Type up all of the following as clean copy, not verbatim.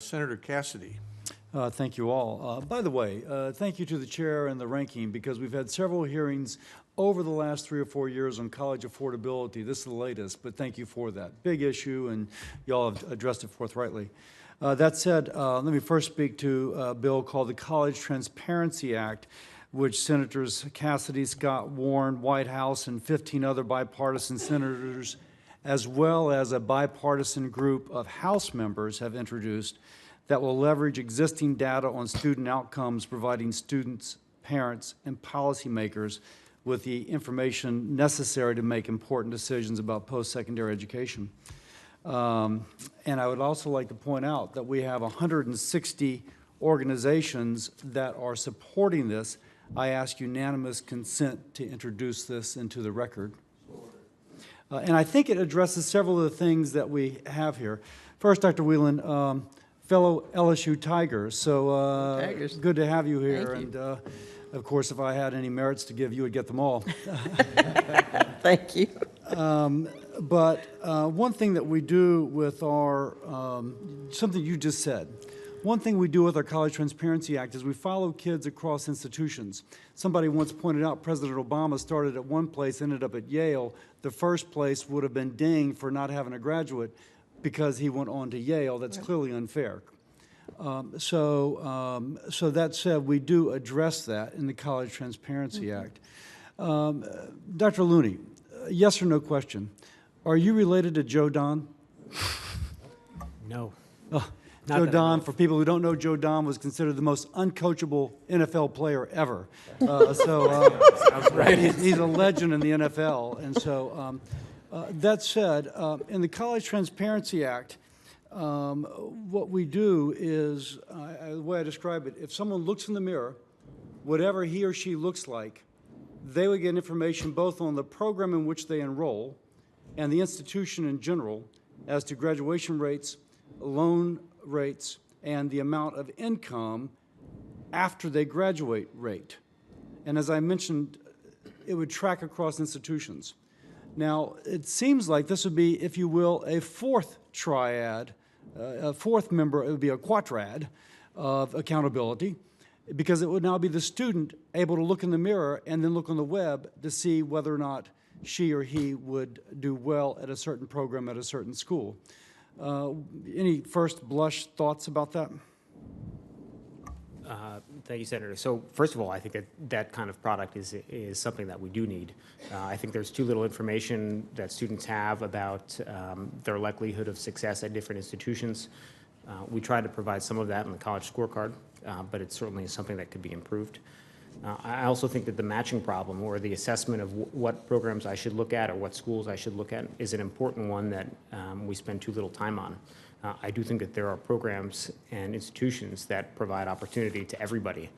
Senator Cassidy. Thank you all. By the way, thank you to the chair and the ranking, because we've had several hearings over the last 3 or 4 years on college affordability. This is the latest, but thank you for that. Big issue, and y'all have addressed it forthrightly. That said, let me first speak to a bill called the College Transparency Act, which Senators Cassidy, Scott, Warren, Whitehouse, and 15 other bipartisan senators, as well as a bipartisan group of House members, have introduced, that will leverage existing data on student outcomes, providing students, parents, and policymakers with the information necessary to make important decisions about post-secondary education. And I would also like to point out that we have 160 organizations that are supporting this. I ask unanimous consent to introduce this into the record. And I think it addresses several of the things that we have here. First, Dr. Whelan, fellow LSU Tigers, so good to have you here. Thank you. And of course, if I had any merits to give, you would get them all. Thank you. But one thing that we do with our, something you just said, one thing we do with our College Transparency Act is we follow kids across institutions. Somebody once pointed out President Obama started at one place, ended up at Yale. The first place would have been dinged for not having a graduate because he went on to Yale. That's clearly unfair. So that said, we do address that in the College Transparency Act. Dr. Looney, yes or no question. Are you related to Joe Don? No. Joe Don, for people who don't know, Joe Don was considered the most uncoachable NFL player ever. He's a legend in the NFL. And so that said, in the College Transparency Act, what we do is, the way I describe it, if someone looks in the mirror, whatever he or she looks like, they would get information both on the program in which they enroll and the institution in general as to graduation rates, loan rates, and the amount of income after they graduate rate. And as I mentioned, it would track across institutions. Now, it seems like this would be, if you will, a fourth triad, a fourth member, it would be a quadrad of accountability, because it would now be the student able to look in the mirror and then look on the web to see whether or not she or he would do well at a certain program at a certain school. Any first blush thoughts about that? Thank you, Senator. So first of all, I think that kind of product is something that we do need. I think there's too little information that students have about their likelihood of success at different institutions. We try to provide some of that in the college scorecard, but it certainly is something that could be improved. I also think that the matching problem, or the assessment of what programs I should look at or what schools I should look at, is an important one that we spend too little time on. I do think that there are programs and institutions that provide opportunity to everybody,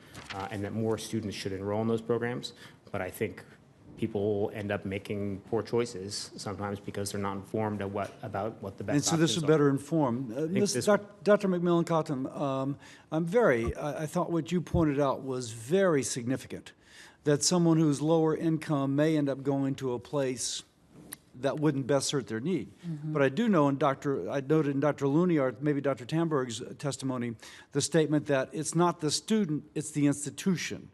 and that more students should enroll in those programs. But I think people end up making poor choices sometimes because they're not informed about what the best and so this is better informed. Dr. McMillan-Cottom, I thought what you pointed out was very significant, that someone who's lower income may end up going to a place that wouldn't best serve their need. But I do know, I noted in Dr. Looney, or maybe Dr. Tamberg's testimony, the statement that it's not the student, it's the institution.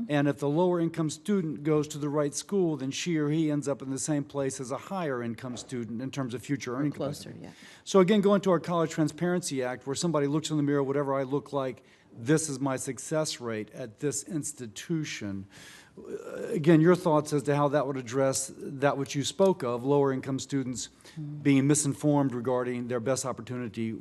And if the lower income student goes to the right school, then she or he ends up in the same place as a higher income student in terms of future earning capacity. Yeah. So again, going to our College Transparency Act, where somebody looks in the mirror, whatever I look like, this is my success rate at this institution. Again, your thoughts as to how that would address that which you spoke of, lower income students being misinformed regarding their best opportunity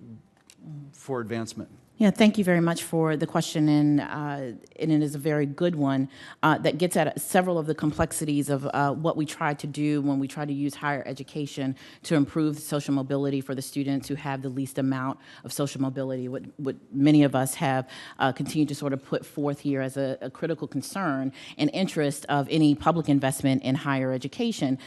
for advancement. Yeah, thank you very much for the question, and it is a very good one that gets at several of the complexities of what we try to do when we try to use higher education to improve social mobility for the students who have the least amount of social mobility, what many of us have continued to sort of put forth here as a critical concern and interest of any public investment in higher education.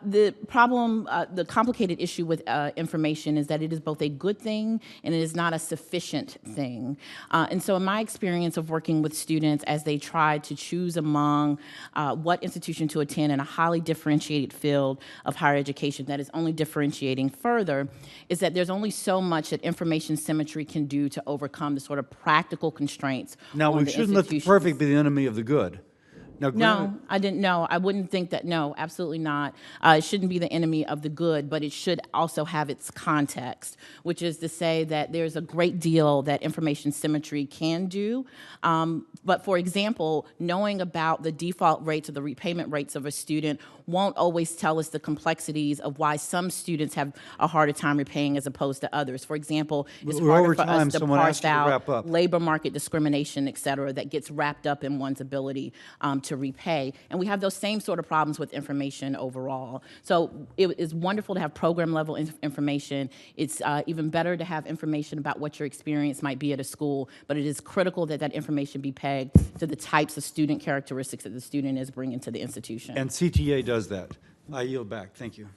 The problem, the complicated issue with information is that it is both a good thing and it is not a sufficient thing. And so in my experience of working with students as they try to choose among what institution to attend in a highly differentiated field of higher education that is only differentiating further, is that there's only so much that information symmetry can do to overcome the sort of practical constraints Now, on we the shouldn't let the institutions. perfect be the enemy of the good. Now, granted, No, I didn't know. I wouldn't think that. No, absolutely not. It shouldn't be the enemy of the good, but it should also have its context, which is to say that there's a great deal that information symmetry can do. But for example, knowing about the default rates or the repayment rates of a student won't always tell us the complexities of why some students have a harder time repaying as opposed to others. For example, it's We're harder over for time. us to Someone asked parse you to wrap out up. labor market discrimination, et cetera, that gets wrapped up in one's ability to repay. And we have those same sort of problems with information overall. So it is wonderful to have program level information. It's even better to have information about what your experience might be at a school, but it is critical that that information be pegged to the types of student characteristics that the student is bringing to the institution. and CTA does that. I yield back. Thank you.